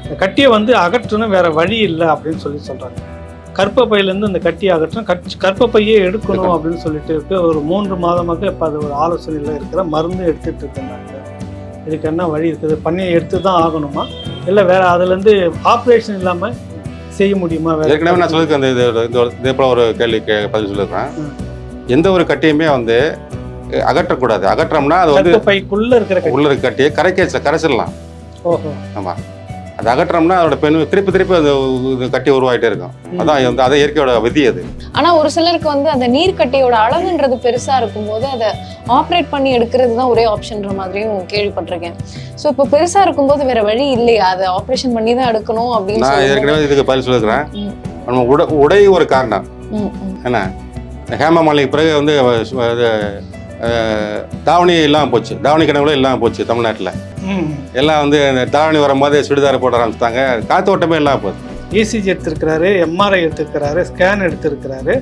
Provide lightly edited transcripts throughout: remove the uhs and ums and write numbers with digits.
இந்த கட்டியை வந்து அகற்றணும், வேற வழி இல்லை அப்படின்னு சொல்றாங்க. கர்ப்பப்பையிலேருந்து அந்த கட்டியை அகற்றணும், கர்ப்பப்பையே எடுக்கணும் அப்படின்னு சொல்லிட்டு இருக்கு. ஒரு 3 மாதமாக இப்போ அது ஒரு ஆலோசனையில் இருக்கிற மருந்து எடுத்துகிட்டு இருக்கிறாங்க. இதுக்கு என்ன வழி இருக்குது? பண்ணி எடுத்து தான் ஆகணுமா, இல்லை வேற அதுலேருந்து ஆப்ரேஷன் இல்லாமல் செய்ய முடியுமா? ஏற்கனவே நான் சொல்லியிருக்கேன், இதே போல ஒரு கேள்விக்கு பதில் சொல்லியிருக்கேன். எந்த ஒரு கட்டியுமே வந்து அகற்றக்கூடாது. அகற்றோம்னா அது வந்து பைக்குள்ள இருக்கிற கட்டியை கரைச்சிடலாம். ஓஹோ. ஆமாம், அது அகற்றோம்னா அதோட திருப்பி அந்த கட்டி உருவாகிட்டே இருக்கும். அதான் வந்து அதை இயற்கையோட விதி அது. ஆனா ஒரு சிலருக்கு வந்து அந்த நீர் கட்டியோட அளவுன்றது பெருசா இருக்கும்போது அதை ஆப்ரேட் பண்ணி எடுக்கிறது தான் ஒரே ஆப்ஷன்ற மாதிரியும் கேள்விப்பட்டிருக்கேன். ஸோ இப்போ பெருசா இருக்கும்போது வேற வழி இல்லையா, அதை ஆப்ரேஷன் பண்ணி தான் எடுக்கணும் அப்படின்னு நான் ஏற்கனவே இதுக்கு பதில் சொல்லியிருக்கிறேன். நம்ம உடை ஒரு காரணம். என்ன, ஹேமா மாலினிக்கு பிறகு வந்து தாவணி இல்லாமல் போச்சு, தாவணி கனவுல இல்லாமல் போச்சு தமிழ்நாட்டில். எல்லாம் வந்து தாவணி வரும்போது சுடிதாரை போட ஆரம்பிச்சிட்டாங்க, காத்தோட்டமே இல்லாமல் போகுது. இசிஜி எடுத்திருக்கிறாரு, எம்ஆர்ஐ எடுத்திருக்கிறாரு, ஸ்கேன் எடுத்திருக்கிறாரு.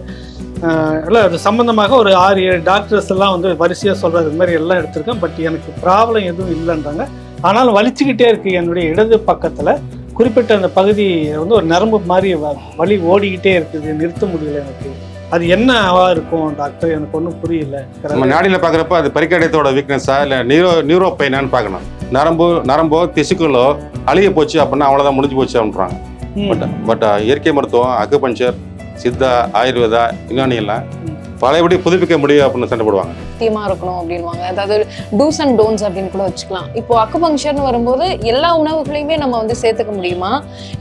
இல்லை அது சம்மந்தமாக ஒரு 6-7 டாக்டர்ஸ் எல்லாம் வந்து வரிசையாக சொல்கிறது, இது மாதிரி எல்லாம் எடுத்திருக்கேன், பட் எனக்கு ப்ராப்ளம் எதுவும் இல்லைன்றாங்க. ஆனாலும் வலிச்சுக்கிட்டே இருக்குது என்னுடைய இடது பக்கத்தில். குறிப்பிட்ட அந்த பகுதி வந்து ஒரு நரம்பு மாதிரி வலி ஓடிக்கிட்டே இருக்குது, நிறுத்த முடியல எனக்கு. அது என்னவா இருக்கும் டாக்டர், எனக்கு ஒன்றும் புரியல. நம்ம நாடியில் பார்க்குறப்ப அது பரிக்காரியத்தோட வீக்னஸா இல்லை நியூரோ பெயினான்னு பார்க்கணும். நரம்போ திசுக்களோ அழிய போச்சு அப்படின்னா அவ்வளோதான், முடிஞ்சு போச்சு அப்படின்றாங்க. பட் இயற்கை மருத்துவம், அக்குபஞ்சர், சித்தா, ஆயுர்வேதா, யுனானி எல்லாம் பழையபடி புதுப்பிக்க முடியும் அப்படின்னு சண்டை போடுவாங்க. முக்கியமா இருக்கணும் அப்படின்வாங்க. அதாவது டூஸ் அண்ட் டோன்ஸ் அப்படின்னு கூட வச்சுக்கலாம். இப்போ அக்குபங்க்சர்னு வரும்போது எல்லா உணவுகளையுமே நம்ம வந்து சேர்த்துக்க முடியுமா,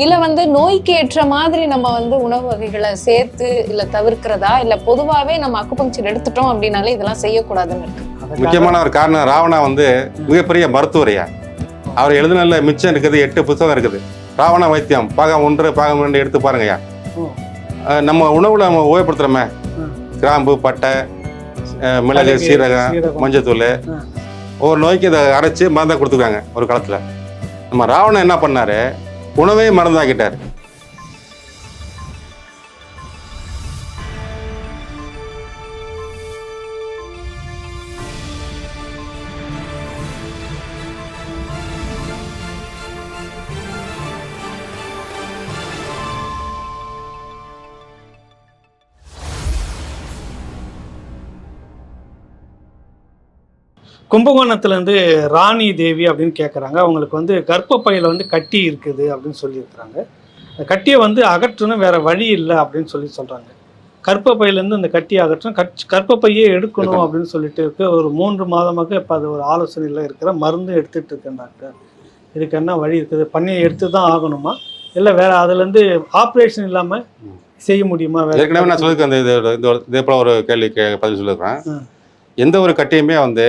இல்லை வந்து நோய்க்கு ஏற்ற மாதிரி நம்ம வந்து உணவு வகைகளை சேர்த்து இல்லை தவிர்க்கிறதா, இல்லை பொதுவாகவே நம்ம அக்குபங்க்சர் எடுத்துட்டோம் அப்படின்னாலே இதெல்லாம் செய்யக்கூடாதுன்னு இருக்கு? முக்கியமான ஒரு காரணம், ராவணா வந்து மிகப்பெரிய மருத்துவரையா. அவர் எழுதுனதுல மிச்சம் இருக்குது 8 புத்தகம் இருக்குது. ராவண வைத்தியம் பாகம் 1 பாகம் 2 எடுத்து பாருங்கய்யா. நம்ம உணவுல நம்ம உபயோகப்படுத்துறோமே, கிராம்பு, பட்டை, மிளகு, சீரகம், மஞ்சத்தூள், ஒவ்வொரு நோய்க்கு இதை அரைச்சி மருந்தாக கொடுத்துருக்காங்க ஒரு காலத்தில். நம்ம ராவணன் என்ன பண்ணாரு, உணவே மருந்தாக்கிட்டார். கும்பகோணத்துலேருந்து ராணி தேவி அப்படின்னு கேட்குறாங்க. அவங்களுக்கு வந்து கர்ப்பப்பையில் வந்து கட்டி இருக்குது அப்படின்னு சொல்லியிருக்கிறாங்க. அந்த கட்டியை வந்து அகற்றணும், வேற வழி இல்லை அப்படின்னு சொல்கிறாங்க. கர்ப்பப்பையிலேருந்து அந்த கட்டியை அகற்றணும், கர்ப்பப்பையே எடுக்கணும் அப்படின்னு சொல்லிட்டு இருக்கு. ஒரு 3 மாதமாக இப்போ அது ஒரு ஆலோசனையில் இருக்கிற மருந்து எடுத்துகிட்டு இருக்கேன் டாக்டர். இதுக்கு என்ன வழி இருக்குது? பண்ணி எடுத்து தான் ஆகணுமா, இல்லை வேற அதுலேருந்து ஆப்ரேஷன் இல்லாமல் செய்ய முடியுமா? ஏற்கனவே நான் சொல்லியிருக்கேன், இதே போல ஒரு கேள்விக்கு பதில் சொல்லியிருக்கேன். எந்த ஒரு கட்டியுமே வந்து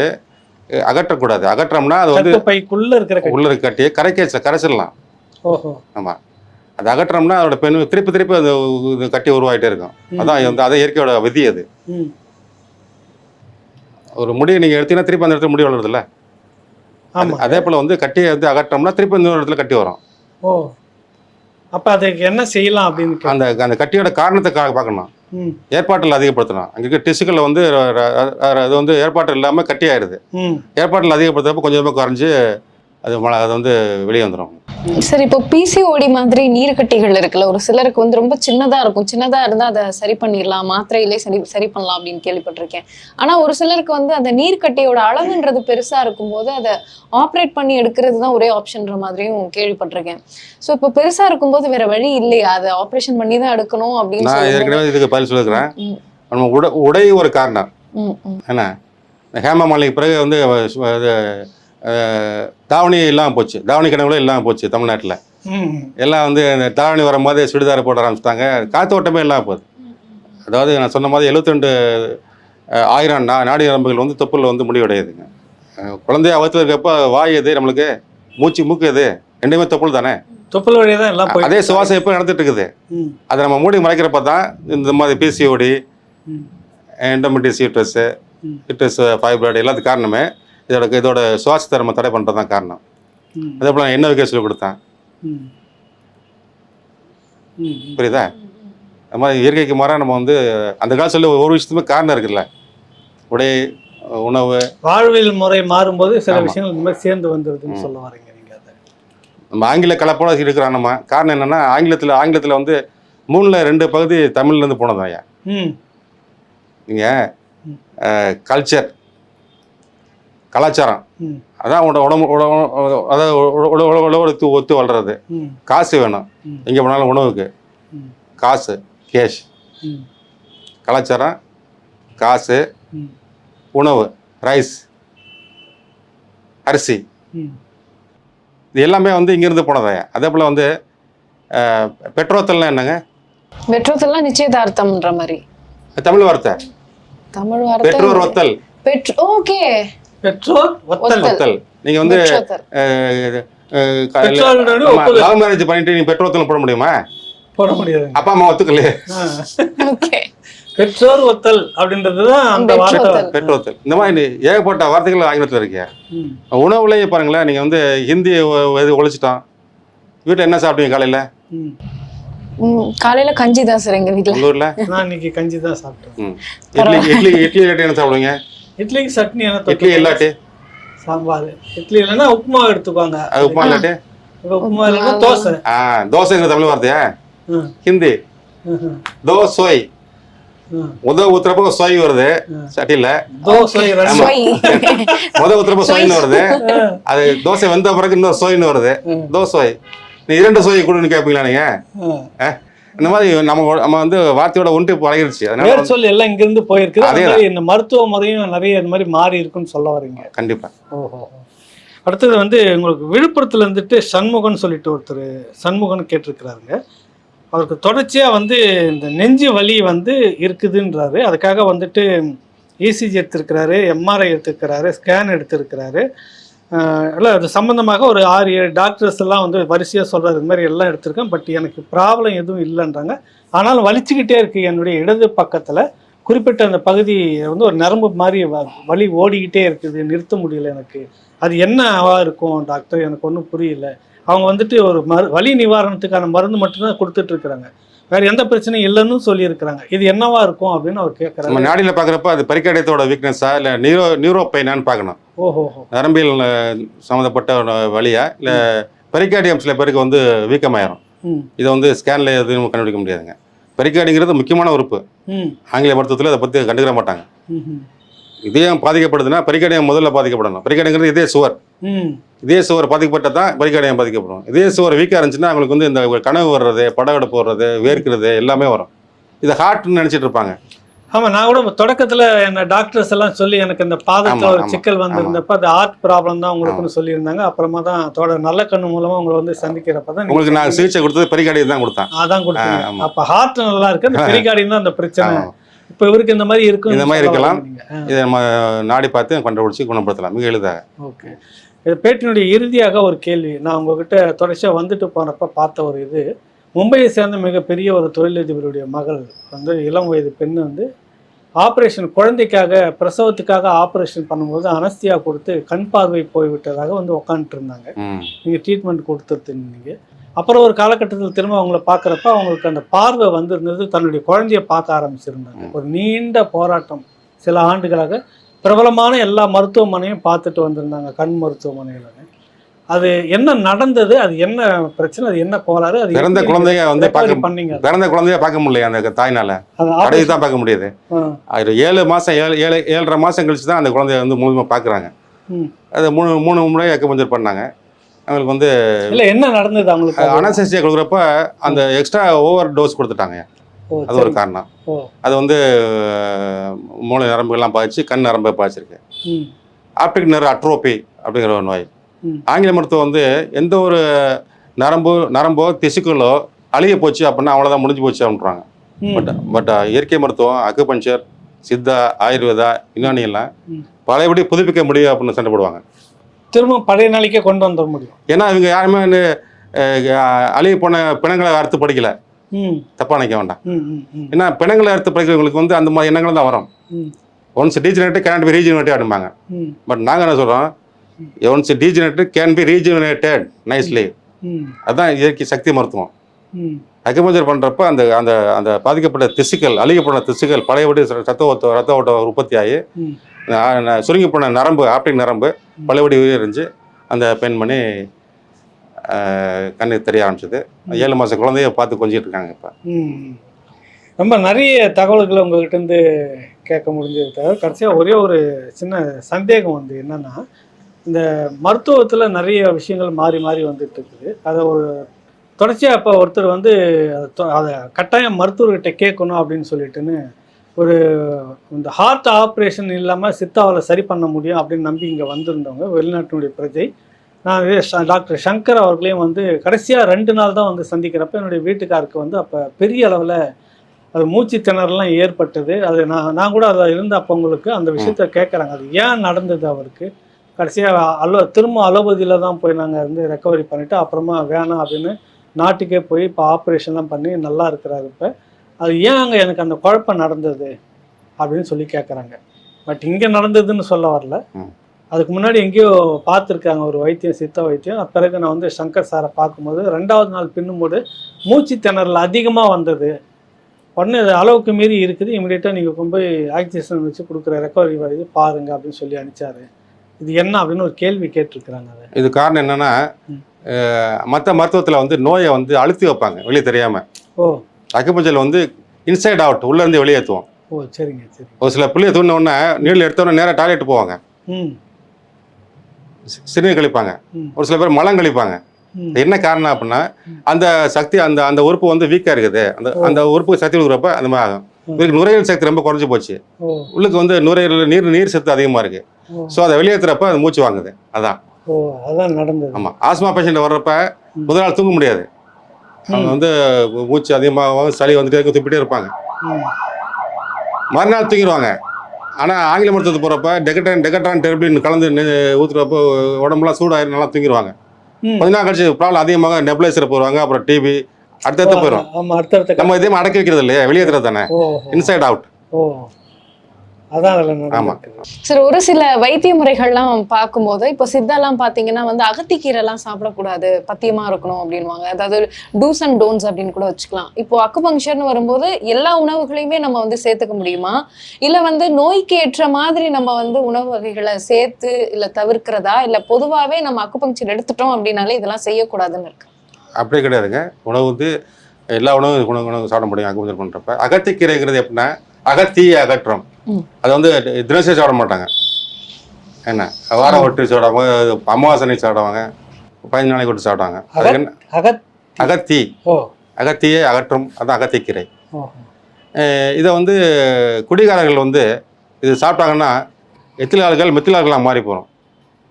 அகற்றக்கூடாது. அகற்றோம்னா அது வந்து பைக்குள்ள இருக்கிற கட்டியை கரைச்சிடலாம். ஓஹோ. ஆமாம், அது அகற்றோம்னா அதோட திருப்பி அந்த கட்டி உருவாகிட்டே இருக்கும். அதான் வந்து அதை இயற்கையோட விதி அது. ஒரு முடியை நீங்கள் எடுத்தீங்கன்னா திருப்பி அந்த இடத்துல முடி வளருதுல்ல, அதே போல் வந்து கட்டியை வந்து அகற்றோம்னா திருப்பி இன்னொரு இடத்துல கட்டி வரும். ஓ, அப்போ அதுக்கு என்ன செய்யலாம் அப்படின்னு அந்த கட்டியோட காரணத்தை பார்க்கணும். ஏற்பாட்டில் அதிகப்படுத்தணும். அங்கே இருக்க டிஷ்யூக்களை வந்து அது வந்து ஏற்பாட்டில் இல்லாமல் கட்டி ஆயிடுது. ஏற்பாட்டில் அதிகப்படுத்துறப்ப கொஞ்சமாக குறைஞ்சி அது வந்து வெளியே வந்துடும். சரி, இப்போ பிசிஓடி மாதிரி நீர்க்கட்டிகள் இருக்குல்ல, ஒரு சிலருக்கு வந்து ரொம்ப சின்னதாக இருக்கும். சின்னதாக இருந்தால் அதை சரி பண்ணிடலாம், மாத்திரையிலே சரி பண்ணலாம் அப்படின்னு கேள்விப்பட்டிருக்கேன். ஆனால் ஒரு சிலருக்கு வந்து அந்த நீர்க்கட்டியோட அளவுன்றது பெருசாக இருக்கும்போது அதை ஆப்ரேட் பண்ணி எடுக்கிறது தான் ஒரே ஆப்ஷன்ற மாதிரியும் கேள்விப்பட்டிருக்கேன். ஸோ இப்போ பெருசாக இருக்கும்போது வேற வழி இல்லையா, அதை ஆப்ரேஷன் பண்ணி தான் எடுக்கணும் அப்படின்னு? நான் ஏற்கனவே இதுக்கு பதில் சொல்லியிருக்கிறேன். நம்ம உடை ஒரு காரணம். என்ன, ஹேமா மாலினிக்கு பிறகு வந்து தாவணி இல்லாமல் போச்சு, தாவணி கனவுல இல்லாமல் போச்சு தமிழ்நாட்டில். எல்லாம் வந்து தாவணி வரும்போது சுடிதாரை போட ஆரம்பிச்சிட்டாங்க, காத்தோட்டமே இல்லாமல் போகுது. அதாவது நான் சொன்ன மாதிரி 72,000 நாடி நரம்புகள் வந்து தொப்புளில் வந்து முடிவடையுதுங்க. குழந்தைய அவத்தில் இருக்கப்போ வாய் எது, நம்மளுக்கு மூக்கு எது, ரெண்டுமே தொப்புள் தானே. தொப்புள் வழியாக தான் எல்லாம். அதே சுவாசம் எப்போ நடந்துட்டு இருக்குது. அதை நம்ம மூடி மறைக்கிறப்ப தான் இந்த மாதிரி பிசிஓடி, எண்டோமெட்ரியஸ் யூட்ரஸ், ஃபைப்ராய்டு எல்லாத்துக்கு காரணமே இதோட சுவாசத்தை நம்ம தடை பண்ணுறது தான் காரணம். அதே போல் நான் என்ன வைக்க சொல்லி கொடுத்தேன், புரியுதா? அது மாதிரி இயற்கைக்கு மாறாக நம்ம வந்து அந்த காலத்தில் ஒரு விஷயத்துமே காரணம் இருக்குல்ல, உடை, உணவு, வாழ்வியல் முறை மாறும்போது சில விஷயங்கள் இந்த மாதிரி சேர்ந்து வந்துடுதுன்னு சொல்ல வரீங்க நீங்கள்? அதை நம்ம ஆங்கில கலப்போட இருக்கிறோம். நம்ம காரணம் என்னன்னா ஆங்கிலத்தில் வந்து 3ல் 2 பகுதி தமிழ்லேருந்து போனது ஐயா. ம் நீங்கள் கல்ச்சர் கலாச்சாரம் ம் அதான் அதாவது உழவுக்கு ஒத்து வளர்றது. ம் காசு வேணும் ம். எங்கே போனாலும் உணவுக்கு ம் காசு கேஷ். ம் கலாச்சாரம் காசு ம் உணவு ரைஸ் அரிசி ம் இது எல்லாமே வந்து இங்கேருந்து போனதாயா. அதே போல் வந்து பெட்ரோத்தல்லாம் என்னங்க? பெட்ரோத்தெல்லாம் நிச்சயதார்த்தம்ன்ற மாதிரி தமிழ் வார்த்தை. தமிழ் வார்த்தை பெற்றோர் ஒத்தல். ஓகே பெற்றோர் ஒத்தல். ஒத்தல். நீங்க வந்து பெற்றோர்களோட ஒப்புதல். லவ் மேரேஜ் பண்ணிட்டு நீ பெட்ரோத்தல் போட முடியுமா? போட முடியாது. அப்பா அம்மா ஒத்துக்கலையே. ஓகே பெற்றோர் ஒத்தல் அப்படின்றதுதான் அந்த வார்த்தை. பெட்ரோத்தல். இந்த மாதிரி ஏகப்பட்ட வார்த்தைகள் ஆங்கிலத்தில் இருக்கு. ம் உணவுலேயே பாருங்களேன், நீங்க வந்து ஹிந்தி ஒழிச்சிட்டோம். வீட்டில் என்ன சாப்பிட்டீங்க காலையில? ம் காலையில கஞ்சி தான் சார் எங்க வீட்டுல. உங்க ஊர்ல? நான் இன்னைக்கு கஞ்சி தான் சாப்பிட்டேன். இட்லி இல்லாட்டி என்ன சாப்பிடுவீங்க? இட்லிக்கு சட்னி என்ன? இட்லி இல்லாட்டி சாம்பார். இட்லி இல்லைன்னா உப்புமா எடுத்துக்குவாங்க. அது உப்புமா இல்லாட்டி? உப்புமா இல்லைன்னா தோசை. தோசைங்கிற தமிழ் வார்த்தையா? ம் ஹிந்தி ம் தோசை. ஊத்துறப்போ சொய் வருது சட்டியில. தோசை ஊத்துறப்போ சொயின்னு வருது. அது தோசை வந்த பிறகு இன்னொரு சொயின்னு வருது. தோசை. நீ 2 சொய் கொடுன்னு கேட்பீங்களா நீங்க? இந்த மாதிரி நம்ம வந்து வார்த்தையோட ஒன்று பழகிருச்சு. அதனால சொல்லி எல்லாம் இங்கிருந்து போயிருக்கு. அதே இந்த மருத்துவ முறையும் நிறைய இந்த மாதிரி மாறி இருக்குன்னு சொல்ல வரீங்க. கண்டிப்பா. ஓஹோ. அடுத்தது வந்து உங்களுக்கு விழுப்புரத்துல இருந்துட்டு சண்முகன் சொல்லிட்டு ஒருத்தர் சண்முகன் கேட்டிருக்கிறாருங்க. அவருக்கு தொடர்ச்சியாக வந்து இந்த நெஞ்சு வலி வந்து இருக்குதுன்றாரு. அதுக்காக வந்துட்டு இசிஜி எடுத்திருக்கிறாரு, எம்ஆர்ஐ எடுத்துருக்கிறாரு, ஸ்கேன் எடுத்திருக்கிறாரு. இல்லை அது சம்மந்தமாக ஒரு 6-7 டாக்டர்ஸ் எல்லாம் வந்து வரிசையாக சொல்கிறாரு, இது மாதிரி எல்லாம் எடுத்திருக்கேன், பட் எனக்கு ப்ராப்ளம் எதுவும் இல்லைன்றாங்க. ஆனாலும் வலிச்சுக்கிட்டே இருக்குது என்னுடைய இடது பக்கத்தில். குறிப்பிட்ட அந்த பகுதி வந்து ஒரு நரம்பு மாதிரி வலி ஓடிக்கிட்டே இருக்குது, நிறுத்த முடியல எனக்கு. அது என்னவா இருக்கும் டாக்டர், எனக்கு ஒன்றும் புரியல. அவங்க வந்துட்டு ஒரு வலி நிவாரணத்துக்கான மருந்து மட்டும்தான் கொடுத்துட்டு இருக்கிறாங்க, வேற எந்த பிரச்சனையும் இல்லைன்னு சொல்லியிருக்கிறாங்க. இது என்னவா இருக்கும் அப்படின்னு அவர் கேட்குறாங்க. நம்ம நாடியில் பார்க்குறப்ப அது பரிக்காரியத்தோட வீக்னஸா இல்லை நியூரோ பெயினான்னு பார்க்கணும். ஓஹோ. நரம்பியல் சம்மந்தப்பட்ட வழியா இல்லை பெரிகார்டியம் சில பேருக்கு வந்து வீக்கமாயிரும். இதை வந்து ஸ்கேனில் எதுவும் கண்டுபிடிக்க முடியாதுங்க. பெரிகார்டிங்கிறது முக்கியமான உறுப்பு. ஆங்கில மருத்துவத்தில் அதை பற்றி கண்டுக்கிற மாட்டாங்க. இதயம் பாதிக்கப்படுதுன்னா பெரிகார்டியம் முதல்ல பாதிக்கப்படணும். பெரிகார்டியங்கிறது இதே சுவர். இதே சுவர் பாதிக்கப்பட்டால் தான் பெரிகார்டியம் பாதிக்கப்படும். இதே சுவர் வீக்காக இருந்துச்சுன்னா அவங்களுக்கு வந்து இந்த கனவு வர்றது, படவெடுப்பு வர்றது, வேர்க்கிறது எல்லாமே வரும். இதை ஹார்ட்னு நினச்சிட்டு இருப்பாங்க. ஆமாம், நான் கூட தொடக்கத்தில் என்ன டாக்டர்ஸ் எல்லாம் சொல்லி எனக்கு இந்த பாதத்தில் ஒரு சிக்கல் வந்திருந்தப்ப அது ஹார்ட் ப்ராப்ளம் தான் உங்களுக்குன்னு சொல்லியிருந்தாங்க. அப்புறமா தான் நல்ல கண்ணு மூலமாக உங்களை வந்து சந்திக்கிறப்ப தான் உங்களுக்கு நான் சிகிச்சை கொடுத்தது பெரிகார்டியம் தான் கொடுத்தேன். அதான் கொடுத்தேன். அப்போ ஹார்ட் நல்லா இருக்கு, அந்த பெரிகார்டியம் தான் அந்த பிரச்சனை. இப்போ இவருக்கு இந்த மாதிரி இருக்கும், இந்த மாதிரி இருக்கலாம். இதை நம்ம நாடி பார்த்து கண்டுபிடிச்சி குணப்படுத்தலாம் மிக எளிதாக. ஓகே. பேட்டினுடைய இறுதியாக ஒரு கேள்வி. நான் உங்ககிட்ட தொடர்ச்சியாக வந்துட்டு போனப்ப பார்த்த ஒரு இது, மும்பையை சேர்ந்த மிகப்பெரிய ஒரு தொழிலதிபருடைய மகள் வந்து இளம் வயது பெண் வந்து ஆப்ரேஷன், குழந்தைக்காக பிரசவத்துக்காக ஆப்ரேஷன் பண்ணும்போது அனஸ்தியா கொடுத்து கண் பார்வை போய்விட்டதாக வந்து உட்காந்துட்டு இருந்தாங்க. நீங்கள் ட்ரீட்மெண்ட் கொடுத்துருந்தீங்க. அப்புறம் ஒரு காலகட்டத்தில் திரும்ப அவங்கள பார்க்குறப்ப அவங்களுக்கு அந்த பார்வை வந்திருந்தது, தன்னுடைய குழந்தைய பார்க்க ஆரம்பிச்சிருந்தாங்க. ஒரு நீண்ட போராட்டம், சில ஆண்டுகளாக பிரபலமான எல்லா மருத்துவமனையும் பார்த்துட்டு வந்திருந்தாங்க, கண் மருத்துவமனையில். அது என்ன நடந்தது, அது என்ன பிரச்சனை, அது என்ன கோளாறு, அது பிறந்த குழந்தைய வந்து பண்ணீங்க? பிறந்த குழந்தைய பார்க்க முடியல அந்த தாய்னால, கடை தான் பார்க்க முடியுது. அது 7 மாதம் 7.5 மாதம் கழிச்சு தான் அந்த குழந்தைய வந்து முழுமையாக பார்க்குறாங்க. அது 3 முறை அக்குபஞ்சர் பண்ணாங்க. அவங்களுக்கு வந்து இல்லை என்ன நடந்தது, அவங்களுக்கு அனஸ்தீசியா கொடுக்குறப்ப அந்த எக்ஸ்ட்ரா ஓவர் டோஸ் கொடுத்துட்டாங்க. அது ஒரு காரணம். அது வந்து மூளை நரம்புகள்லாம் பாதிச்சு கண் நரம்பை பாதிச்சிருக்கு. ஆப்டிக் நர்வ் அட்ரோபி அப்படிங்கிற ஒரு நோய். ஆங்கில மருத்துவம் வந்து எந்த ஒரு நரம்போ திசுக்களோ அழிய போச்சு அப்படின்னா அவ்வளோதான், முடிஞ்சு போச்சு அப்படின்றாங்க. பட் இயற்கை மருத்துவம், அக்குபஞ்சர், சித்தா, ஆயுர்வேதா, யுனானி எல்லாம் பழையபடி புதுப்பிக்க முடியும் அப்படின்னு சண்டை போடுவாங்க. திரும்ப பழைய நாளைக்கே கொண்டு வந்துட முடியும். ஏன்னா இவங்க யாருமே அழிய போன பிணங்களை அறுத்து படிக்கல. தப்பா நினைக்க வேண்டாம். ஏன்னா பிணங்களை அறுத்து படிக்கிறவங்களுக்கு வந்து அந்த மாதிரி எண்ணங்கள் தான் வரும். Once degenerate can be regenerative அப்படிம்பாங்க. பட் நாங்கள் என்ன சொல்கிறோம், once degenerated can be regenerated nicely. அதுதான் இயற்கை சக்தி மருத்துவம். அக்குபஞ்சர் பண்ணுறப்ப அந்த அந்த அந்த பாதிக்கப்பட்ட திசுக்கள், அழிக்கப்பட்ட திசுக்கள் பழையபடி ரத்த ஓட்ட உற்பத்தி ஆகி சுருங்கி போன நரம்பு, ஆப்டிக் நரம்பு பழையபடி உயிரிஞ்சு அந்த பெண்மணி கண்ணு தெரிய ஆரம்பிச்சது. 7 மாத குழந்தைய பார்த்து கொஞ்சிட்டு இருக்காங்க இப்போ. ரொம்ப நிறைய தகவல்களை உங்கள்கிட்டருந்து கேட்க முடிஞ்சது. தவிர கடைசியாக ஒரே ஒரு சின்ன சந்தேகம் வந்து என்னென்னா, இந்த மருத்துவத்தில் நிறைய விஷயங்கள் மாறி மாறி வந்துட்டு இருக்குது. அதை ஒரு தொடர்ச்சியாக இப்போ ஒருத்தர் வந்து அதை கட்டாயம் மருத்துவர்கிட்ட கேட்கணும் அப்படின்னு சொல்லிட்டுன்னு ஒரு இந்த ஹார்ட் ஆப்ரேஷன் இல்லாமல் சித்தாவில் சரி பண்ண முடியும் அப்படின்னு நம்பி இங்கே வந்திருந்தவங்க வெளிநாட்டினுடைய பிரஜை. நான் டாக்டர் சங்கர் அவர்களையும் வந்து கடைசியாக 2 நாள் தான் வந்து சந்திக்கிறப்ப என்னுடைய வீட்டுக்காருக்கு வந்து அப்போ பெரிய அளவில் அது மூச்சு திணறலாம் ஏற்பட்டது. அது நான் கூட அதில் இருந்த அப்போ உங்களுக்கு அந்த விஷயத்த கேட்குறாங்க, அது ஏன் நடந்தது அவருக்கு. கடைசியாக திரும்ப அலோபதியில் தான் போய் நாங்கள் வந்து ரெக்கவரி பண்ணிவிட்டு அப்புறமா வேணாம் அப்படின்னு நாட்டுக்கே போய் இப்போ ஆப்ரேஷன்லாம் பண்ணி நல்லா இருக்கிறாரு. இப்போ அது ஏன் அங்கே எனக்கு அந்த குழப்பம் நடந்தது அப்படின்னு சொல்லி கேட்குறாங்க. பட் இங்கே நடந்ததுன்னு சொல்ல வரல, அதுக்கு முன்னாடி எங்கேயோ பார்த்துருக்காங்க ஒரு வைத்தியம், சித்த வைத்தியம். பிறகு நான் வந்து சங்கர் சாரை பார்க்கும்போது 2வது நாள் பின்னும்போது மூச்சு திணறல் அதிகமாக வந்தது. உடனே அது அளவுக்கு மீறி இருக்குது, இமீடியட்டாக நீங்கள் கொண்டு போய் ஆக்சிஜன் வச்சு கொடுக்குற ரெக்கவரி வரைது பாருங்க அப்படின்னு சொல்லி அனுப்பிச்சாரு. இது என்ன அப்படின்னு ஒரு கேள்வி கேட்டிருக்கிறாங்க. அது இது காரணம் என்னன்னா, மற்ற மருத்துவத்தில் வந்து நோயை வந்து அழுத்தி வைப்பாங்க வெளியே தெரியாமல். அக்குபஞ்சரில் வந்து இன்சைட் அவுட், உள்ளேருந்து வெளியேற்றுவோம். சரிங்க சரி. ஒரு சில பிள்ளைய தூண்டின உடனே நீரில் எடுத்தோடனே நேராக டாய்லெட் போவாங்க, சிறுநீர் கழிப்பாங்க. ஒரு சில பேர் மலம் கழிப்பாங்க. என்ன காரணம் அப்படின்னா, அந்த சக்தி அந்த அந்த உறுப்பு வந்து வீக்காக இருக்குது. அந்த உறுப்புக்கு சக்தி கொடுக்குறப்ப அந்த மாதிரி ஆகும். இவருக்கு நுரையீரல் சக்தி ரொம்ப குறைஞ்சி போச்சு. உள்ளுக்கு வந்து நுரையீரல் நீர் சத்து அதிகமாக இருக்குது. ஸோ அதை வெளியேற்றுறப்ப அது மூச்சு வாங்குது. அதான் நடந்தது. ஆமாம், ஆஸ்மா பேஷண்ட் வர்றப்ப முதல் நாள் தூங்க முடியாது. அவங்க வந்து மூச்சு அதிகமாக சளி வந்துட்டு துப்பிட்டே இருப்பாங்க. மறுநாள் தூங்கிடுவாங்க. ஆனால் ஆங்கில மருத்துவத்துக்கு போகிறப்ப டெகட்ரான் டெர்பின் கலந்து ஊற்றுறப்போ உடம்புலாம் சூடாகி நல்லா தூங்கிடுவாங்க. கொஞ்ச நாள் கழிச்சு ப்ராப்ளம் அதிகமாக நெபுலைசர் போடுவாங்க, அப்புறம் டிவி அடுத்தடுத்து போயிடும். நம்ம இதையும் அடக்கி வைக்கிறது இல்லையா, வெளியேற்றுறது தானே, இன்சைட் அவுட். ஆமாம் சார். ஒரு சில வைத்திய முறைகள்லாம் பார்க்கும்போது இப்போ சித்தாலாம் பார்த்தீங்கன்னா வந்து அகத்திக்கீரைலாம் சாப்பிடக்கூடாது, பத்தியமா இருக்கணும் அப்படின்வாங்க. அதாவது டூஸ் அண்ட் டோன்ஸ் அப்படின்னு கூட வச்சுக்கலாம். இப்போ அக்குபங்க்சர்னு வரும்போது எல்லா உணவுகளையுமே நம்ம வந்து சேர்த்துக்க முடியுமா, இல்லை வந்து நோய்க்கு ஏற்ற மாதிரி நம்ம வந்து உணவு வகைகளை சேர்த்து இல்லை தவிர்க்கிறதா, இல்லை பொதுவாகவே நம்ம அக்குபங்க்சர் எடுத்துட்டோம் அப்படின்னாலே இதெல்லாம் செய்யக்கூடாதுன்னு இருக்கு? அப்படி கிடையாதுங்க. உணவு வந்து எல்லா உணவு சாப்பிட முடியும் அக்குபங்க்சர் பண்ணுறப்ப. அகத்திக்கீரைங்கிறது எப்படின்னா, அகத்தியை அகற்றம். அது வந்து தினசரி சாப்பிட மாட்டாங்க. என்ன வாரம் ஒட்டு சாப்பிடுவாங்க, அமாவாசனை சாப்பிடுவாங்க, 15 நாளைக்கு விட்டு சாப்பிடுவாங்க. அகத்தி அகத்தியை அகற்றும், அதான் அகத்திக்கீரை. இதை வந்து குடிகாரர்கள் வந்து இது சாப்பிட்டாங்கன்னா எத்திலாள்கள் மெத்திலாள்களாக மாறி போகிறோம்,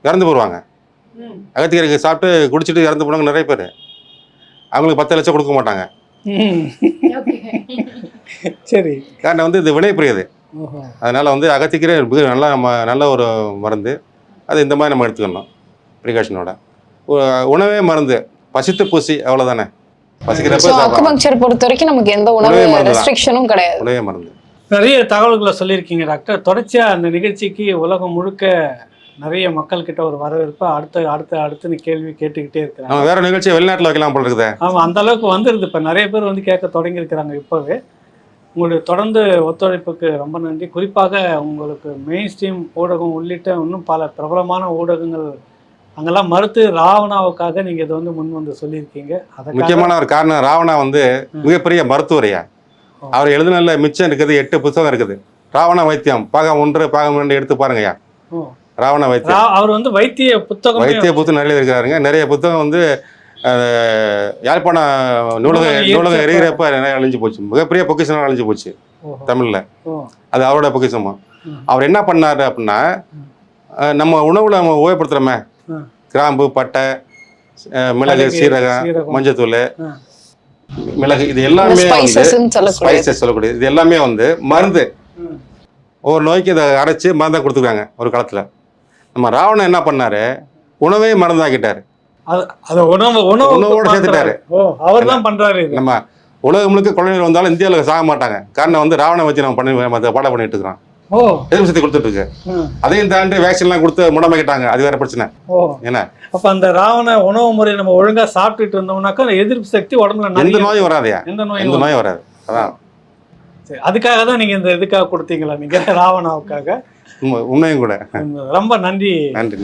இறந்து போடுவாங்க. அகத்திக்கீரைக்கு சாப்பிட்டு குடிச்சிட்டு இறந்து போனாங்க நிறைய பேர். அவங்களுக்கு 10 லட்சம் கொடுக்க மாட்டாங்க. சரி. காரணம் வந்து இது வினைப்புரியது. அதனால் வந்து அகத்திக்கீரை நல்ல ஒரு மருந்து. அது இந்த மாதிரி நம்ம எடுத்துக்கணும் ப்ரிகாஷனோட. உணவே மருந்து, பசித்து பூசி அவ்வளோதானே. பசிக்கிறப்ப அக்குபங்க்சர் பொறுத்த வரைக்கும் நமக்கு எந்த உணவு ரெஸ்ட்ரிக்ஷனும் கிடையாது, உணவே மருந்து. நிறைய தகவல்களை சொல்லியிருக்கீங்க டாக்டர். தொடர்ச்சியாக அந்த நிகழ்ச்சிக்கு உலகம் முழுக்க நிறைய மக்கள்கிட்ட ஒரு வரவேற்பு அடுத்து கேள்வி கேட்டுக்கிட்டே இருக்கிறாங்க. நம்ம வேற நிகழ்ச்சியை வெளிநாட்டில் வைக்கலாம் போல இருக்குது. ஆமாம், அந்த அளவுக்கு வந்துருது. இப்போ நிறைய பேர் வந்து கேட்க தொடங்கியிருக்கிறாங்க இப்போவே. உங்களுடைய தொடர்ந்து ஒத்துழைப்புக்கு ரொம்ப நன்றி. குறிப்பாக உங்களுக்கு மெயின் ஸ்ட்ரீம் ஊடகம் உள்ளிட்ட இன்னும் பல பிரபலமான ஊடகங்கள் அங்கெல்லாம் மறுத்து ராவணாவுக்காக நீங்கள் இதை வந்து முன் வந்து சொல்லியிருக்கீங்க. அதை முக்கியமான ஒரு காரணம், ராவணா வந்து மிகப்பெரிய மருத்துவரையா. அவர் எழுதுனல மிச்சம் இருக்குது 8 புத்தகம் இருக்குது. ராவண வைத்தியம் பாகம் 1 பாகம் 2 எடுத்து பாருங்கய்யா. ராவண வைத்தியம் அவர் வந்து வைத்திய புத்தகம் நிறைய இருக்கிறாருங்க. நிறைய புத்தகம் வந்து யாழ்ப்பாண நூலகம் எரிகிறப்ப நிறைய அழிஞ்சு போச்சு. மிகப்பெரிய பொக்கிஷம் அழிஞ்சு போச்சு தமிழ்ல. அது அவரோட பொக்கிஷமா. அவர் என்ன பண்ணாரு அப்படின்னா, நம்ம உணவுல நம்ம உபயோகப்படுத்துறோமே, கிராம்பு, பட்டை, மிளகு, சீரகம், மஞ்சத்தூள், மிளகு, இது எல்லாமே ஸ்பைசஸ் சொல்லக்கூடிய இது எல்லாமே வந்து மருந்து. ஒவ்வொரு நோய்க்கு இதை அரைச்சி மருந்தாக கொடுத்துருக்காங்க ஒரு காலத்துல. நம்ம ராவணன் என்ன பண்ணாரு, உணவே மருந்தாக்கிட்டாரு. உணவோட சேர்த்துட்டாரு. அவர் தான் பண்றாரு. நம்ம உலகம் முழுக்க குழந்தைகள் வந்தாலும் இந்தியாவில் சாக மாட்டாங்க. காரணம் வந்து ராவணை வச்சு நம்ம பாடம் பண்ணிட்டு இருக்கிறோம். எதிர்ப்பு சக்தி கொடுத்துட்டு இருக்கு. அதையும் தாண்டி வேக்சின் எல்லாம் கொடுத்து முடமாக்கிட்டாங்க. அது வேற பிரச்சனை. என்ன அப்ப அந்த ராவண உணவு முறை நம்ம ஒழுங்கா சாப்பிட்டுட்டு இருந்தோம்னாக்கா எதிர்ப்பு சக்தி உடம்புல எந்த நோயும் வராதையா, எந்த நோயும் வராது. அதான் அதுக்காக தான் நீங்க இந்த இதுக்காக கொடுத்தீங்களா நீங்க ராவணாவுக்காக? உண்மையும் கூட. ரொம்ப நன்றி. நன்றி.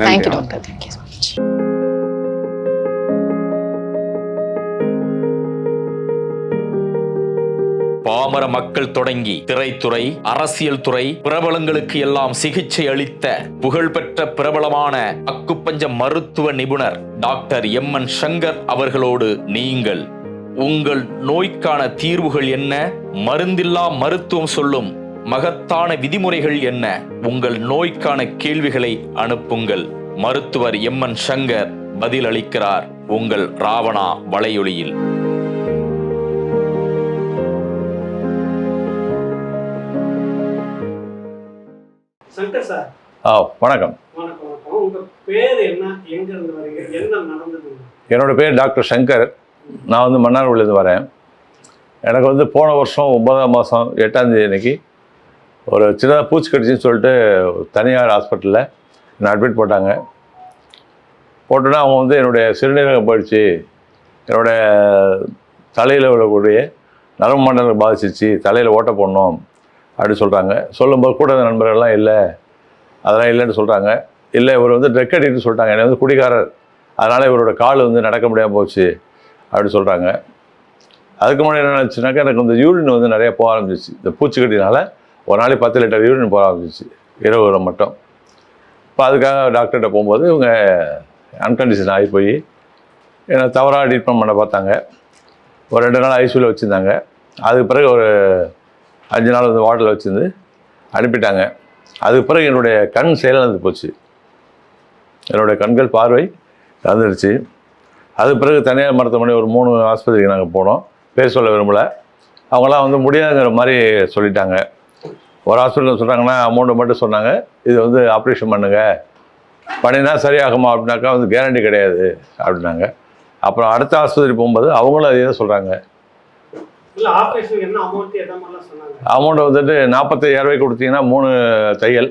பாமர மக்கள் தொடங்கி திரைத்துறை, அரசியல் துறை பிரபலங்களுக்கு எல்லாம் சிகிச்சை அளித்த புகழ்பெற்ற பிரபலமான அக்குப்பஞ்ச மருத்துவ நிபுணர் டாக்டர் எம்.என். சங்கர் அவர்களோடு நீங்கள் உங்கள் நோய்க்கான தீர்வுகள் என்ன, மருந்தில்லா மருத்துவம் சொல்லும் மகத்தான விதிமுறைகள் என்ன, உங்கள் நோய்க்கான கேள்விகளை அனுப்புங்கள். மருத்துவர் எம்.என். சங்கர் பதில் அளிக்கிறார் உங்கள் ராவணா வலையொலியில். சங்கர் சார், வணக்கம். வணக்கம். உங்க பேர் என்ன, எங்க இருந்து வரீங்க, என்ன நடந்தது? என்னோட பேர் டாக்டர் சங்கர். நான் வந்து மன்னார்குடியிலேருந்து வரேன். எனக்கு வந்து போன வருஷம் 9ஆம் மாதம் 8ஆம் தேதி அன்னைக்கு ஒரு சின்னதாக பூச்சி கடிச்சின்னு சொல்லிட்டு தனியார் ஹாஸ்பிட்டலில் என்னை அட்மிட் போட்டாங்க. போட்டோன்னா அவங்க வந்து என்னுடைய சிறுநீரகம் போயிடுச்சு, என்னுடைய தலையில் உள்ளக்கூடிய நரம்பு மண்டலம் பாதிச்சிச்சு, தலையில் ஓட்ட போடணும் அப்படி சொல்கிறாங்க. சொல்லும்போது கூட அந்த நண்பர்கள்லாம் இல்லை, அதெல்லாம் இல்லைன்னு சொல்கிறாங்க. இல்லை, இவர் வந்து ட்ரக் அடிக்ட்னு சொல்லிட்டாங்க, என்னை வந்து குடிகாரர், அதனால் இவரோட கால் வந்து நடக்க முடியாமல் போச்சு அப்படி சொல்கிறாங்க. அதுக்கு முன்னாடி என்ன நினச்சுனாக்கா, எனக்கு வந்து யூரின் வந்து நிறையா போக ஆரம்பிச்சிச்சு. இந்த பூச்சிக்கட்டினால ஒரு நாளைக்கு 10 லிட்டர் யூரின் போக ஆரம்பிச்சிச்சு, இரவு மட்டும். இப்போ அதுக்காக டாக்டர்கிட்ட போகும்போது இவங்க அன்கண்டிஷன் ஆகி போய் என்னை தவறாக ட்ரீட்மெண்ட் பண்ண பார்த்தாங்க. ஒரு 2 நாள் ஐசியூவில் வச்சுருந்தாங்க. அதுக்கு பிறகு ஒரு 5 நாள் வந்து வார்டில் வச்சுருந்து அனுப்பிட்டாங்க. அதுக்கு பிறகு என்னுடைய கண் செயலிழந்து போச்சு, என்னுடைய கண்கள் பார்வை இழந்துருச்சு. அதுக்கு பிறகு தனியார் மருத்துவமனை ஒரு 3 ஆஸ்பத்திரிக்கு நாங்கள் போனோம், பேர் சொல்ல விரும்பலை. அவங்களாம் வந்து முடியாதுங்கிற மாதிரி சொல்லிட்டாங்க. ஒரு ஹாஸ்பிட்டலில் சொல்கிறாங்கன்னா அமௌண்ட்டை மட்டும் சொன்னாங்க, இது வந்து ஆப்ரேஷன் பண்ணினா சரியாகுமா அப்படின்னாக்கா வந்து கேரண்டி கிடையாது அப்படின்னாங்க. அப்புறம் அடுத்த ஆஸ்பத்திரி போகும்போது அவங்களும் அதே தான் சொல்கிறாங்க. அமௌண்ட்டை வந்துட்டு 45,000 ரூபாய்க்கு கொடுத்தீங்கன்னா 3 தையல்,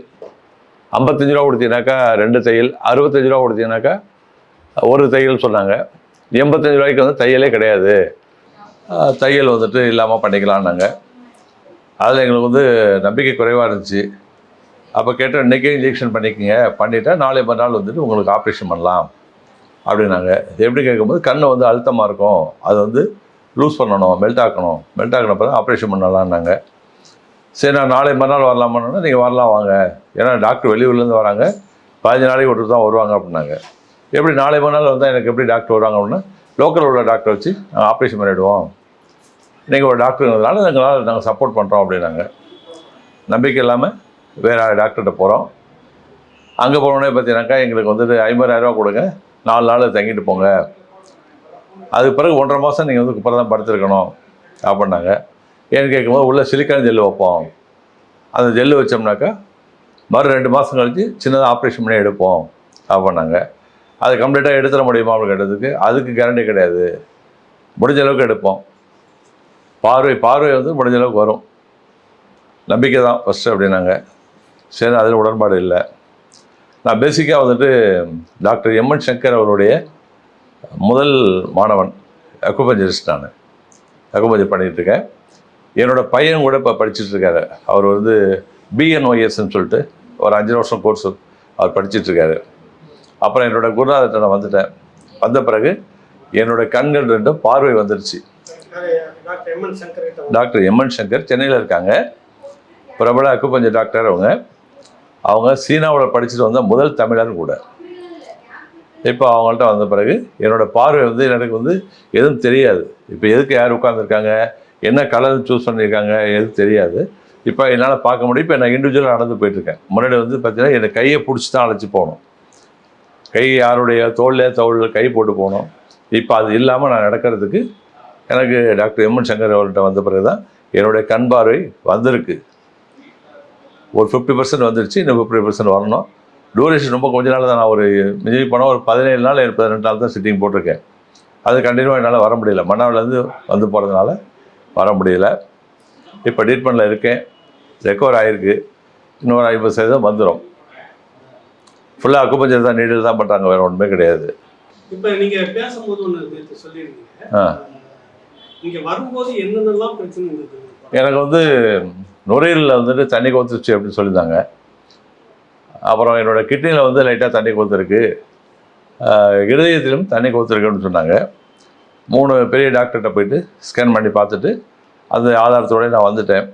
55 ரூபா கொடுத்தீங்கன்னாக்கா 2 தையல், 65 ரூபா கொடுத்தீங்கன்னாக்கா 1 தையல் சொன்னாங்க. 85 ரூபாய்க்கு வந்து தையலே கிடையாது, தையல் வந்துட்டு இல்லாமல் பண்ணிக்கலான்னாங்க. அதில் எங்களுக்கு வந்து நம்பிக்கை குறைவாக இருந்துச்சு. அப்போ கேட்டால் இன்றைக்கே இன்ஜெக்ஷன் பண்ணிக்கோங்க, பண்ணிவிட்டா நாளை மறுநாள் வந்துட்டு உங்களுக்கு ஆப்ரேஷன் பண்ணலாம் அப்படின்னாங்க. எப்படி கேட்கும்போது கண்ணை வந்து அழுத்தமாக இருக்கும், அது வந்து லூஸ் பண்ணணும், மெல்ட் ஆக்கணும் பிறகு ஆப்ரேஷன் பண்ணலான்னாங்க. சரி, நான் நாளை மறுநாள் வரலாமான்னா நீங்கள் வரலாம் வாங்க, ஏன்னா டாக்டர் வெளியூர்லேருந்து வராங்க, 15 நாளைக்கு ஒருத்தர் தான் வருவாங்க அப்படின்னாங்க. எப்படி நாளை மறுநாள் வந்தால் எனக்கு எப்படி டாக்டர் வருவாங்க அப்படின்னா, லோக்கல் உள்ள டாக்டரை வச்சு நாங்கள் ஆப்ரேஷன் பண்ணிவிடுவோம், நீங்கள் ஒரு டாக்டருங்கிறதுனால எங்களால் நாங்கள் சப்போர்ட் பண்ணுறோம் அப்படின்னாங்க. நம்பிக்கை இல்லாமல் வேறு டாக்டர்கிட்ட போகிறோம். அங்கே போனோடனே பார்த்தீங்கன்னாக்கா எங்களுக்கு வந்துட்டு 50,000 ரூபா கொடுங்க, 4 நாள் தங்கிட்டு போங்க, அதுக்கு பிறகு 1.5 மாதம் நீங்கள் வந்து அப்புறம் தான் படுத்துருக்கணும் அப்படின்னாங்க. ஏன்னு கேட்கும்போது உள்ள சிலிக்கான் ஜெல்லு வைப்போம், அந்த ஜெல்லு வச்சோம்னாக்கா மறு 2 மாதம் கழித்து சின்னதாக ஆப்ரேஷன் பண்ணி எடுப்போம் அப்படின்னாங்க. அது கம்ப்ளீட்டாக எடுத்துட முடியுமா அப்படின்னு கேட்டதுக்கு அதுக்கு கேரண்டி கிடையாது, முடிஞ்ச அளவுக்கு எடுப்போம், பார்வை வந்து முடிஞ்ச அளவுக்கு வரும், நம்பிக்கை தான் ஃபஸ்ட்டு அப்படின்னாங்க. சரி, அதில் உடன்பாடு இல்லை. நான் பேசிக்காக வந்துட்டு டாக்டர் எம்.என். சங்கர் அவருடைய முதல் மாணவன், அக்குபஞ்சரிஸ்ட். நான் அக்குபஞ்சர் பண்ணிகிட்ருக்கேன். என்னோடய பையன் கூட இப்போ படிச்சுட்ருக்காரு. அவர் வந்து பிஎன்ஒஎஸ்ன்னு சொல்லிட்டு ஒரு 5 வருஷம் கோர்ஸ் அவர் படிச்சுட்ருக்காரு. அப்புறம் என்னோடய குருநாதர்கிட்ட நான் வந்துட்டேன். வந்த பிறகு என்னோடய கண்கள் 2 பார்வை வந்துருச்சு. டாக்டர் எம்.என். சங்கர் சென்னையில் இருக்காங்க, பிரபல அக்குபஞ்சர் டாக்டர். அவங்க சீனாவில் படிச்சுட்டு வந்த முதல் தமிழர் கூட. இப்போ அவங்கள்ட்ட வந்த பிறகு என்னோடய பார்வை வந்து எனக்கு வந்து எதுவும் தெரியாது. இப்போ எதுக்கு யார் உட்காந்துருக்காங்க, என்ன கலர் சூஸ் பண்ணியிருக்காங்க எதுவும் தெரியாது. இப்போ என்னால் பார்க்க முடியும். இப்போ நான் இண்டிவிஜுவலாக நடந்து போயிட்டுருக்கேன். முன்னாடி வந்து பார்த்தீங்கன்னா என்னை கையை பிடிச்சி தான் அழைச்சி போகணும், கை யாருடைய தோளில் கை போட்டு போகணும். இப்போ அது இல்லாமல் நான் நடக்கிறதுக்கு எனக்கு டாக்டர் எம்.என். சங்கர் அவர்கிட்ட வந்த பிறகு தான் என்னுடைய கண் பார்வை வந்திருக்கு. ஒரு 50% வந்துருச்சு, இன்னும் 50% வரணும். டூரேஷன் ரொம்ப கொஞ்ச நாள் தான். நான் ஒரு மிஞ்சி போனால் ஒரு 17 நாள் 18 நாள் தான் சிட்டிங் போட்டிருக்கேன். அது கண்டினியூவாக என்னால் வர முடியல, மன்னாவிலேருந்து வந்து போகிறதுனால வர முடியல. இப்போ ட்ரீட்மெண்ட்டில் இருக்கேன், ரெக்கவர் ஆகிருக்கு. இன்னொரு 50% வந்துடும். ஃபுல்லாக அக்குபஞ்சர் தான், நீடில் தான் பண்ணுறாங்க, வேறு ஒன்றுமே கிடையாது. இப்போ நீங்கள் பேசும்போது ஒன்று சொல்லியிருக்கீங்க, நீங்கள் வரும்போது என்னென்னலாம் பிரச்சனை இருந்தது? எனக்கு வந்து நுரையீரலில் வந்துட்டு தண்ணி கொத்துருச்சு அப்படின்னு சொல்லியிருந்தாங்க. அப்புறம் என்னோடய கிட்னியில் வந்து லைட்டாக தண்ணி கொத்துருக்கு, இருதயத்திலும் தண்ணி கொத்துருக்கு அப்படின்னு சொன்னாங்க. 3 பெரிய டாக்டர்கிட்ட போயிட்டு ஸ்கேன் பண்ணி பார்த்துட்டு அந்த ஆதாரத்தோடய நான் வந்துட்டேன்.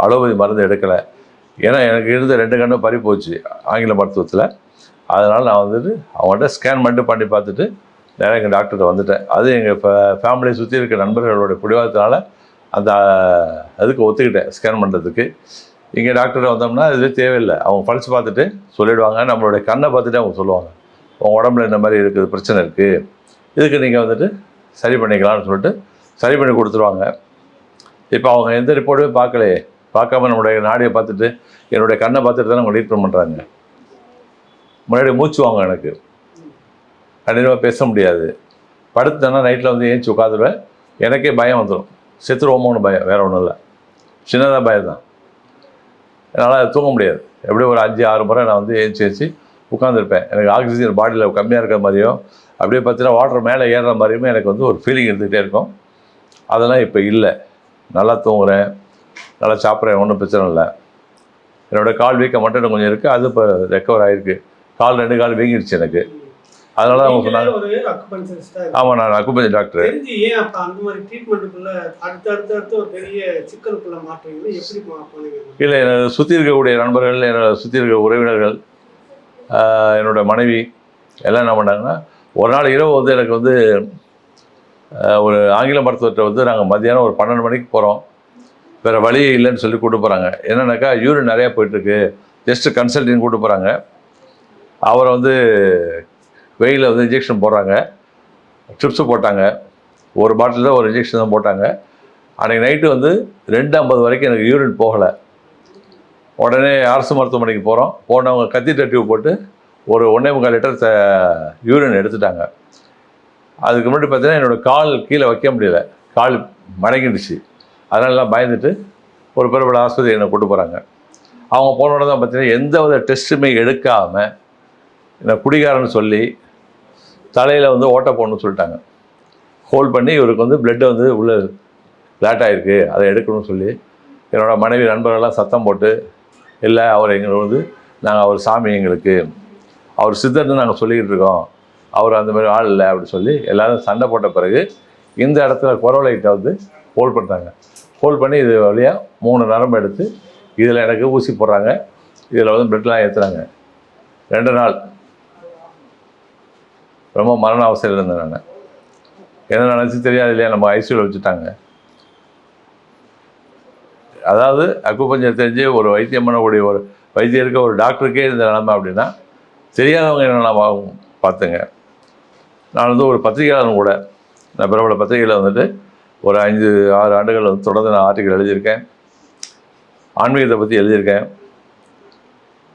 அலோபதி மருந்து எடுக்கலை. ஏன்னா எனக்கு இருந்த 2 கண்ணும் பறி போச்சு ஆங்கில மருத்துவத்தில். அதனால் நான் வந்துட்டு அவங்கள்ட்ட ஸ்கேன் மட்டும் பண்ணி பார்த்துட்டு நேராக எங்கள் டாக்டர்கிட்ட வந்துட்டேன். அது எங்கள் ஃபேமிலியை சுற்றி இருக்க நண்பர்களோட பிடிவாதத்தினால அந்த அதுக்கு ஒத்துக்கிட்டேன் ஸ்கேன் பண்ணுறதுக்கு. இங்கே டாக்டர்கிட்ட வந்தோம்னா இதுவே தேவையில்லை. அவங்க பழிச்சு பார்த்துட்டு சொல்லிவிடுவாங்க. நம்மளுடைய கண்ணை பார்த்துட்டு அவங்க சொல்லுவாங்க, உங்கள் உடம்புல இந்த மாதிரி இருக்குது, பிரச்சனை இருக்குது, இதுக்கு நீங்கள் வந்துட்டு சரி பண்ணிக்கலாம்னு சொல்லிட்டு சரி பண்ணி கொடுத்துருவாங்க. இப்போ அவங்க எந்த ரிப்போர்ட்டுமே பார்க்கலையே, பார்க்காம நம்மளுடைய நாடியை பார்த்துட்டு என்னுடைய கண்ணை பார்த்துட்டு தான் அவங்க ட்ரீட்மெண்ட் பண்ணுறாங்க. முன்னாடி மூச்சு வாங்க, எனக்கு கண்டிப்பாக பேச முடியாது. படுத்துட்டேன்னா நைட்டில் வந்து ஏஞ்சி உட்காந்துருவேன். எனக்கே பயம் வந்துடும், செத்துருவோமோன்னு பயம், வேறு ஒன்றும் இல்லை, சின்னதாக பயம் தான். என்னால் தூங்க முடியாது. எப்படியும் ஒரு 5-6 முறை நான் வந்து ஏஞ்சி உட்காந்துருப்பேன். எனக்கு ஆக்சிஜன் பாடியில் கம்மியாக இருக்கிற மாதிரியும், அப்படியே பார்த்தீங்கன்னா வாட்டர் மேலே ஏறுற மாதிரியுமே எனக்கு வந்து ஒரு ஃபீலிங் இருந்துகிட்டே இருக்கும். அதெல்லாம் இப்போ இல்லை. நல்லா தூங்குறேன், நல்லா சாப்பிட்றேன், ஒன்றும் பிரச்சனை இல்லை. என்னோடய கால் வீக்கம் மட்டும் கொஞ்சம் இருக்குது, அது இப்போ ரெக்கவர் ஆகிருக்கு. கால் 2 கால் வீங்கிடுச்சு எனக்கு. அதனால தான் அவங்க சொன்னாங்க. ஆமாம், நான் அக்குபஞ்சர் டாக்டர். இல்லை, என்னை சுற்றி இருக்கக்கூடிய நண்பர்கள், என்னோட சுற்றி இருக்க உறவினர்கள், என்னோடய மனைவி எல்லாம் என்ன பண்ணாங்கன்னா, ஒரு நாள் இரவு வந்து எனக்கு வந்து ஒரு ஆங்கில மருத்துவத்தை வந்து நாங்கள் மத்தியானம் ஒரு 12 மணிக்கு போகிறோம். வேறு வழி இல்லைன்னு சொல்லி கூப்பிட்டு போகிறாங்க. என்னென்னாக்கா யூரின் நிறையா போயிட்டுருக்கு, ஜஸ்ட்டு கன்சல்டிங் கூப்பிட்டு போகிறாங்க. அவரை வந்து வெயிலில் வந்து இன்ஜெக்ஷன் போடுறாங்க, ட்ரிப்ஸு போட்டாங்க. ஒரு பாட்டில் தான் ஒரு இன்ஜெக்ஷன் தான் போட்டாங்க. அன்றைக்கி நைட்டு வந்து 2:50 வரைக்கும் எனக்கு யூரின் போகலை. உடனே அரசு மருத்துவமனைக்கு போகிறோம். போனவங்க கத்தீட்ரல் டியூப் போட்டு ஒரு 1.25 லிட்டர் யூரின் எடுத்துட்டாங்க. அதுக்கு முன்னாடி பார்த்தீங்கன்னா என்னோடய கால் கீழே வைக்க முடியல, கால் மடங்கிடுச்சு. அதனாலலாம் பயந்துட்டு ஒரு பிரபல ஆஸ்பத்திரி என்னை கூட்டு போகிறாங்க. அவங்க போனோட தான் பார்த்தீங்கன்னா எந்த வித டெஸ்ட்டுமே எடுக்காமல் என்னை குடிகாரன்னு சொல்லி தலையில் வந்து ஓட்டை போடணும்னு சொல்லிட்டாங்க. ஹோல்ட் பண்ணி இவருக்கு வந்து பிளட்டு வந்து உள்ளே லேட் ஆகிருக்கு, அதை எடுக்கணும்னு சொல்லி என்னோடய மனைவி நண்பர்கள்லாம் சத்தம் போட்டு, இல்லை அவர் எங்களுக்கு வந்து நாங்கள் அவர் சாமி, எங்களுக்கு அவர் சித்தர்னு நாங்கள் சொல்லிக்கிட்டு இருக்கோம், அவர் அந்த மாதிரி ஆள் இல்லை அப்படின்னு சொல்லி எல்லோரும் சண்டை போட்ட பிறகு இந்த இடத்துல குரவலைகிட்ட வந்து ஹோல்ட் பண்ணுறாங்க. ஹோல்ட் பண்ணி இது வழியாக 3 நரம்பு எடுத்து இதில் எனக்கு ஊசி போடுறாங்க. இதில் வந்து பிளட்லாம் ஏற்றுறாங்க. 2 நாள் ரொம்ப மரண அவசையில் இருந்தேன் நான். என்ன நினச்சி தெரியாது இல்லையா, நம்ம ஐசியூவில் வச்சுட்டாங்க. அதாவது அக்குபஞ்சர் தெரிஞ்சு ஒரு வைத்தியம் பண்ணக்கூடிய ஒரு வைத்தியருக்கு, ஒரு டாக்டருக்கே இந்த நிலைமை அப்படின்னா தெரியாதவங்க என்னென்ன பார்த்துங்க. நான் வந்து ஒரு பத்திரிகையாளரும் கூட. நான் பிரபல பத்திரிகையில் வந்துட்டு ஒரு 5-6 ஆண்டுகள் வந்து தொடர்ந்து நான் ஆர்டிக்கல் எழுதியிருக்கேன். ஆன்மீகத்தை பற்றி எழுதியிருக்கேன்.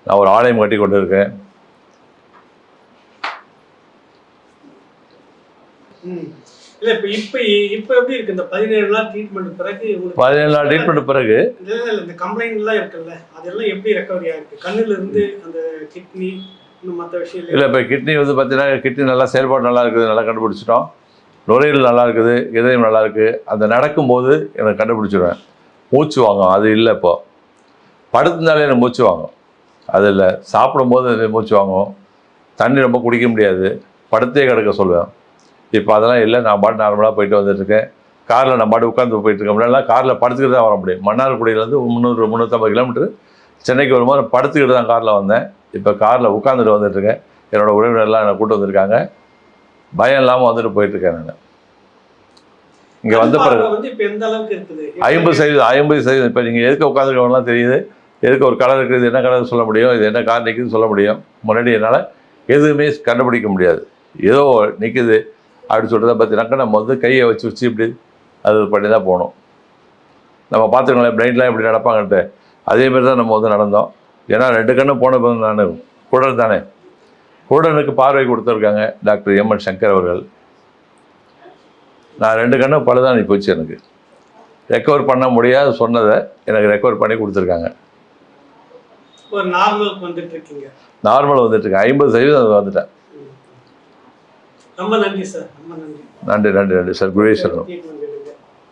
நான் ஒரு ஆலயம் கட்டி கொண்டு இருக்கேன். இப்போ எப்படி இருக்கு இந்த 17 நாள் ட்ரீட்மெண்ட் பிறகு? 17 நாள் ட்ரீட்மெண்ட் பிறகு இந்த கம்ப்ளைண்ட்லாம் இருக்குல்ல, அதெல்லாம் எப்படி ரெக்கவரி ஆயிருக்கு? கண்ணுல இருந்து அந்த கிட்னி இன்னும் மற்ற விஷயம் இல்லை. இப்போ கிட்னி வந்து பார்த்தீங்கன்னா கிட்னி நல்லா செயல்பாடு நல்லா இருக்குது, நல்லா கண்டுபிடிச்சிட்டோம். நுரையீரல் நல்லா இருக்குது, இதயம் நல்லா இருக்குது. அந்த நடக்கும்போது எனக்கு கண்டுபிடிச்சிடுவேன். மூச்சு வாங்கும், அது இல்லை. இப்போ படுத்திருந்தாலே எனக்கு மூச்சு வாங்கும், அது இல்லை. சாப்பிடும்போது மூச்சு வாங்கும். தண்ணி ரொம்ப குடிக்க முடியாது, படுத்தே கிடக்க சொல்லுவேன். இப்போ அதெல்லாம் இல்லை. நான் பாட்டு நார்மலாக போயிட்டு வந்துட்டுருக்கேன். காரில் நான் பாட்டு உட்காந்து போயிட்டுருக்கேன். முன்னாடிலாம் காரில் படுத்துக்கிட்டு தான் வர முடியும். மன்னார்குடியிலேருந்து 300-350 கிலோமீட்டர் சென்னைக்கு வரும்போது படுத்துக்கிட்டு தான் காரில் வந்தேன். இப்போ காரில் உட்காந்துட்டு வந்துட்டுருக்கேன். என்னோடய உறவினர்லாம் என்னை கூப்பிட்டு வந்திருக்காங்க. பயம் இல்லாமல் வந்துட்டு போயிட்டுருக்கேன் நான். இங்கே வந்த பிறகு 50%. இப்போ நீங்கள் எதுக்கு உட்காந்துருக்கவங்களாம் தெரியுது, எதுக்கு ஒரு கலர் இருக்குது, என்ன கலர் சொல்ல முடியும், இது என்ன கார் நிற்குதுன்னு சொல்ல முடியும். முன்னாடி என்னால் எதுவுமே கண்டுபிடிக்க முடியாது. ஏதோ நிற்குது அப்படின்னு சொல்கிறத பார்த்தீங்கன்னாக்கா நம்ம வந்து கையை வச்சு இப்படி அது பண்ணி தான் போகணும். நம்ம பார்த்துருக்கோங்களேன் பிளைண்ட்லாம் எப்படி நடப்பாங்கன்ட்டு, அதேமாரி தான் நம்ம வந்து நடந்தோம். ஏன்னா 2 கண்ணும் போன பிறகு நான் குடல் தானே, குடனுக்கு பார்வை கொடுத்துருக்காங்க டாக்டர் எம்என் சங்கர் அவர்கள். நான் 2 கண்ணும் பழுதானி போச்சு. எனக்கு ரெக்கவர் பண்ண முடியாது சொன்னதை எனக்கு ரெக்கவர் பண்ணி கொடுத்துருக்காங்க. நார்மல் வந்துட்டுருக்கேன். 50% வந்துட்டேன். ரொம்ப நன்றி சார். ரொம்ப நன்றி. நன்றி சார். குருவேஸ்வரன்.